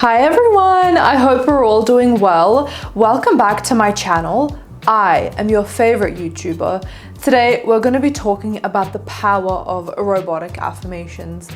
Hi everyone, I hope we're all doing well. Welcome back to my channel. I am your favorite YouTuber. Today we're going to be talking about the power of robotic affirmations.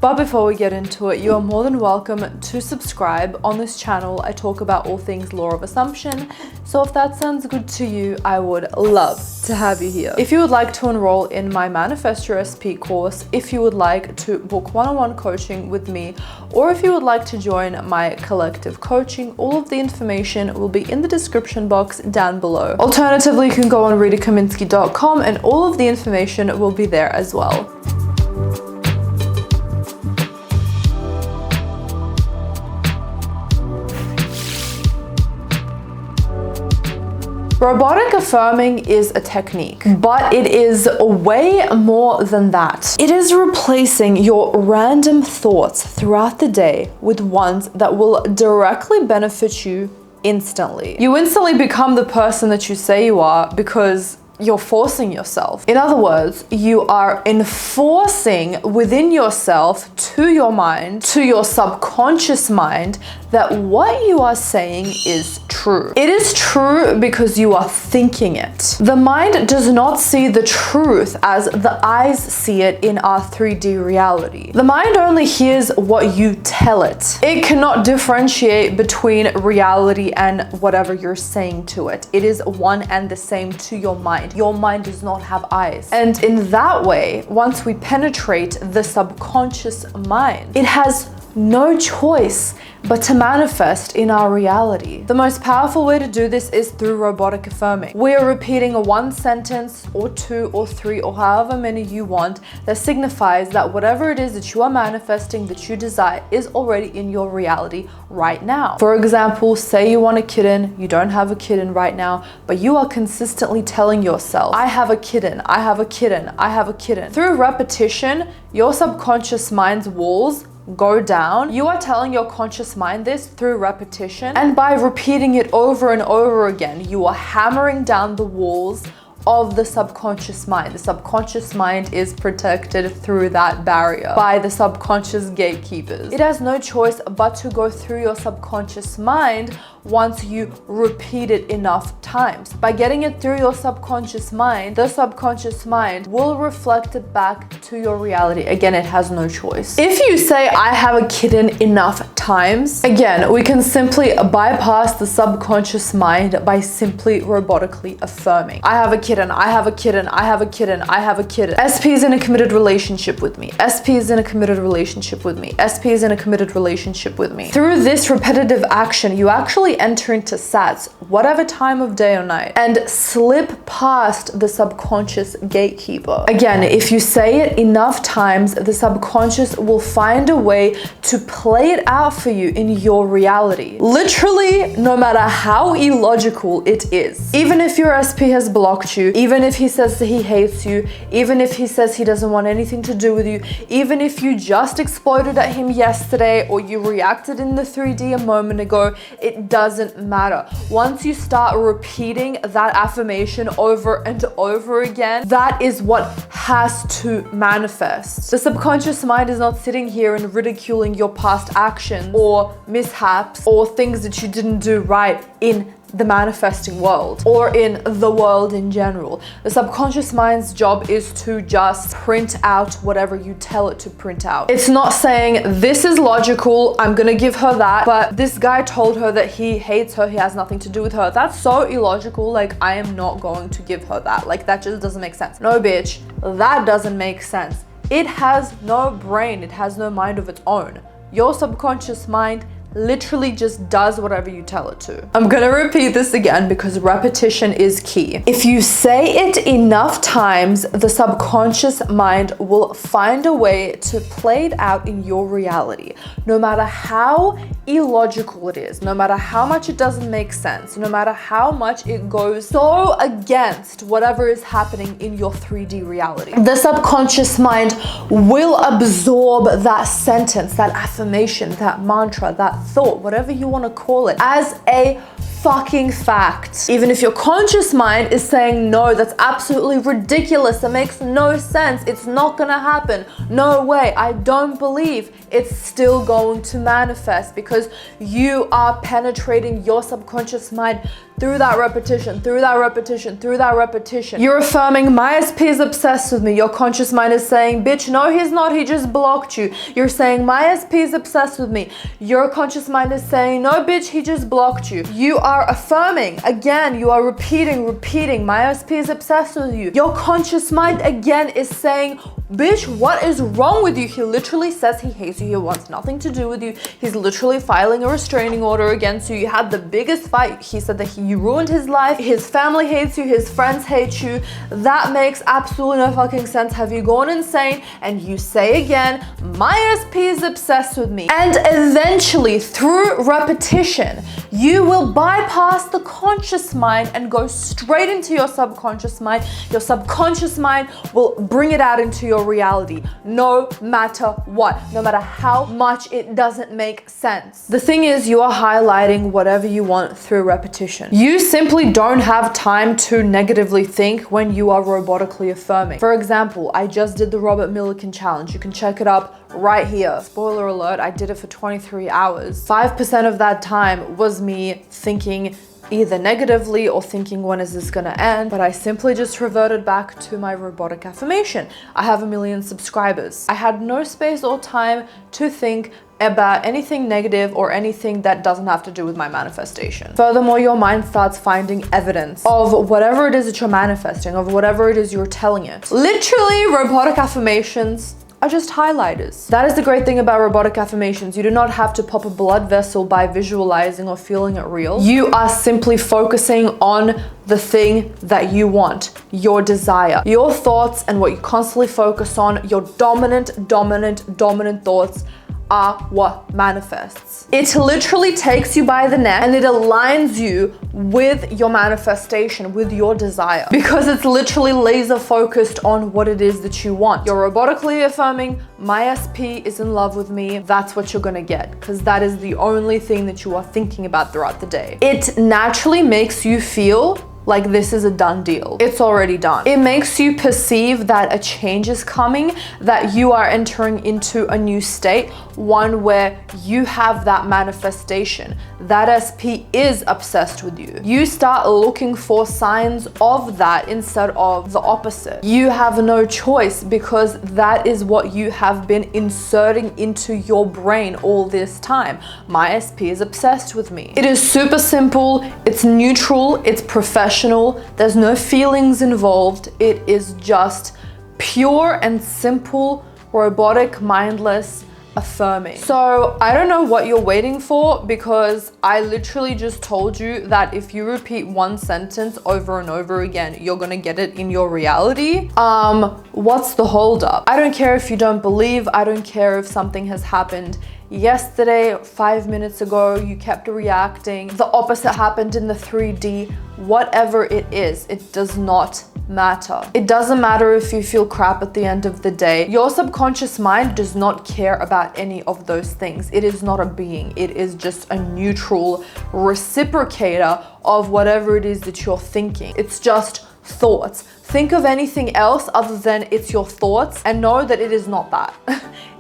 But before we get into it, you are more than welcome to subscribe. On this channel, I talk about all things law of assumption. So if that sounds good to you, I would love to have you here. If you would like to enroll in my Manifest Your SP course, if you would like to book one-on-one coaching with me, or if you would like to join my collective coaching, all of the information will be in the description box down below. Alternatively, you can go on RitaKaminski.com and all of the information will be there as well. Robotic affirming is a technique, but it is way more than that. It is replacing your random thoughts throughout the day with ones that will directly benefit you instantly. You instantly become the person that you say you are because you're forcing yourself. In other words, you are enforcing within yourself, to your mind, to your subconscious mind, that what you are saying is true. It is true because you are thinking it. The mind does not see the truth as the eyes see it in our 3D reality. The mind only hears what you tell it. It cannot differentiate between reality and whatever you're saying to it. It is one and the same to your mind. Your mind does not have eyes. And in that way, once we penetrate the subconscious mind, it has no choice but to manifest in our reality. The most powerful way to do this is through robotic affirming. We are repeating a one sentence or two or three or however many you want that signifies that whatever it is that you are manifesting, that you desire, is already in your reality right now. For example, say you want a kitten, you don't have a kitten right now, but you are consistently telling yourself, I have a kitten, I have a kitten, I have a kitten. Through repetition, your subconscious mind's walls go down. You are telling your conscious mind this through repetition, and by repeating it over and over again, you are hammering down the walls of the subconscious mind. The subconscious mind is protected through that barrier by the subconscious gatekeepers. It has no choice but to go through your subconscious mind once you repeat it enough times. By getting it through your subconscious mind, the subconscious mind will reflect it back to your reality. Again, it has no choice. If you say, I have a kitten enough times, again, we can simply bypass the subconscious mind by simply robotically affirming. I have a kitten, I have a kitten, I have a kitten, I have a kitten. SP is in a committed relationship with me. SP is in a committed relationship with me. SP is in a committed relationship with me. Through this repetitive action, you actually enter into sats, whatever time of day or night, and slip past the subconscious gatekeeper. Again, if you say it enough times, the subconscious will find a way to play it out for you in your reality. Literally, no matter how illogical it is. Even if your SP has blocked you, even if he says that he hates you, even if he says he doesn't want anything to do with you, even if you just exploded at him yesterday or you reacted in the 3D a moment ago, it doesn't matter. Once you start repeating that affirmation over and over again, that is what has to manifest. The subconscious mind is not sitting here and ridiculing your past actions or mishaps or things that you didn't do right in the manifesting world or in the world in general. The subconscious mind's job is to just print out whatever you tell it to print out. It's not saying, this is logical, I'm gonna give her that, but this guy told her that he hates her, he has nothing to do with her. That's so illogical, like I am not going to give her that. Like that just doesn't make sense. No bitch, that doesn't make sense. It has no brain, it has no mind of its own. Your subconscious mind literally just does whatever you tell it to. I'm gonna repeat this again because repetition is key. If you say it enough times, the subconscious mind will find a way to play it out in your reality. No matter how illogical it is, no matter how much it doesn't make sense, no matter how much it goes so against whatever is happening in your 3D reality, the subconscious mind will absorb that sentence, that affirmation, that mantra, that thought, whatever you want to call it, as a fucking fact. Even if your conscious mind is saying, no, that's absolutely ridiculous, that makes no sense, it's not gonna happen, no way, I don't believe, it's still going to manifest because you are penetrating your subconscious mind through that repetition, through that repetition, through that repetition. You're affirming, my SP is obsessed with me. Your conscious mind is saying, bitch, no, he's not, he just blocked you. You're saying, my SP is obsessed with me. Your conscious mind is saying, no, bitch, he just blocked you. You are affirming. Again, you are repeating, my SP is obsessed with you. Your conscious mind again is saying, bitch, what is wrong with you? He literally says he hates you. He wants nothing to do with you. He's literally filing a restraining order against you. You had the biggest fight. He said that you ruined his life. His family hates you. His friends hate you. That makes absolutely no fucking sense. Have you gone insane? And you say again, my SP is obsessed with me. And eventually, through repetition, you will bypass the conscious mind and go straight into your subconscious mind. Your subconscious mind will bring it out into your reality, no matter what, no matter how much it doesn't make sense. The thing is, you are highlighting whatever you want through repetition. You simply don't have time to negatively think when you are robotically affirming. For example, I just did the Robert Millikan challenge. You can check it up right here. Spoiler alert, I did it for 23 hours. 5% of that time was me thinking either negatively or thinking, when is this gonna end? But I simply just reverted back to my robotic affirmation. I have 1 million subscribers. I had no space or time to think about anything negative or anything that doesn't have to do with my manifestation. Furthermore, your mind starts finding evidence of whatever it is that you're manifesting, of whatever it is you're telling it. Literally, robotic affirmations are just highlighters. That is the great thing about robotic affirmations. You do not have to pop a blood vessel by visualizing or feeling it real. You are simply focusing on the thing that you want, your desire, your thoughts, and what you constantly focus on, your dominant thoughts are what manifests. It literally takes you by the neck and it aligns you with your manifestation, with your desire, because it's literally laser focused on what it is that you want. You're robotically affirming, my SP is in love with me. That's what you're gonna get, because that is the only thing that you are thinking about throughout the day. It naturally makes you feel like this is a done deal. It's already done. It makes you perceive that a change is coming, that you are entering into a new state, one where you have that manifestation. That SP is obsessed with you. You start looking for signs of that instead of the opposite. You have no choice because that is what you have been inserting into your brain all this time. My SP is obsessed with me. It is super simple, it's neutral, it's professional. There's no feelings involved. It is just pure and simple, robotic, mindless affirming. So I don't know what you're waiting for, because I literally just told you that if you repeat one sentence over and over again, you're gonna get it in your reality. What's the holdup? I don't care if you don't believe. I don't care if something has happened yesterday, 5 minutes ago, you kept reacting. The opposite happened in the 3D. Whatever it is, it does not matter. It doesn't matter if you feel crap at the end of the day. Your subconscious mind does not care about any of those things. It is not a being. It is just a neutral reciprocator of whatever it is that you're thinking. It's just thoughts. Think of anything else other than it's your thoughts and know that it is not that.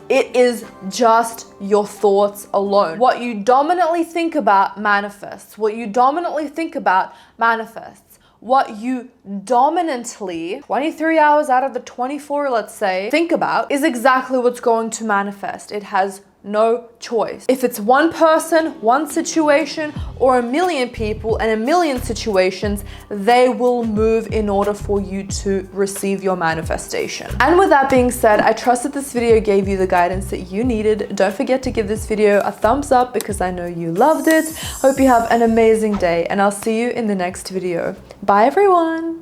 It is just your thoughts alone. What you dominantly think about manifests. What you dominantly think about manifests. What you dominantly, 23 hours out of the 24, let's say, think about is exactly what's going to manifest. It has no choice. If it's one person, one situation, or 1 million people and 1 million situations, they will move in order for you to receive your manifestation. And with that being said, I trust that this video gave you the guidance that you needed. Don't forget to give this video a thumbs up because I know you loved it. Hope you have an amazing day, and I'll see you in the next video. Bye everyone.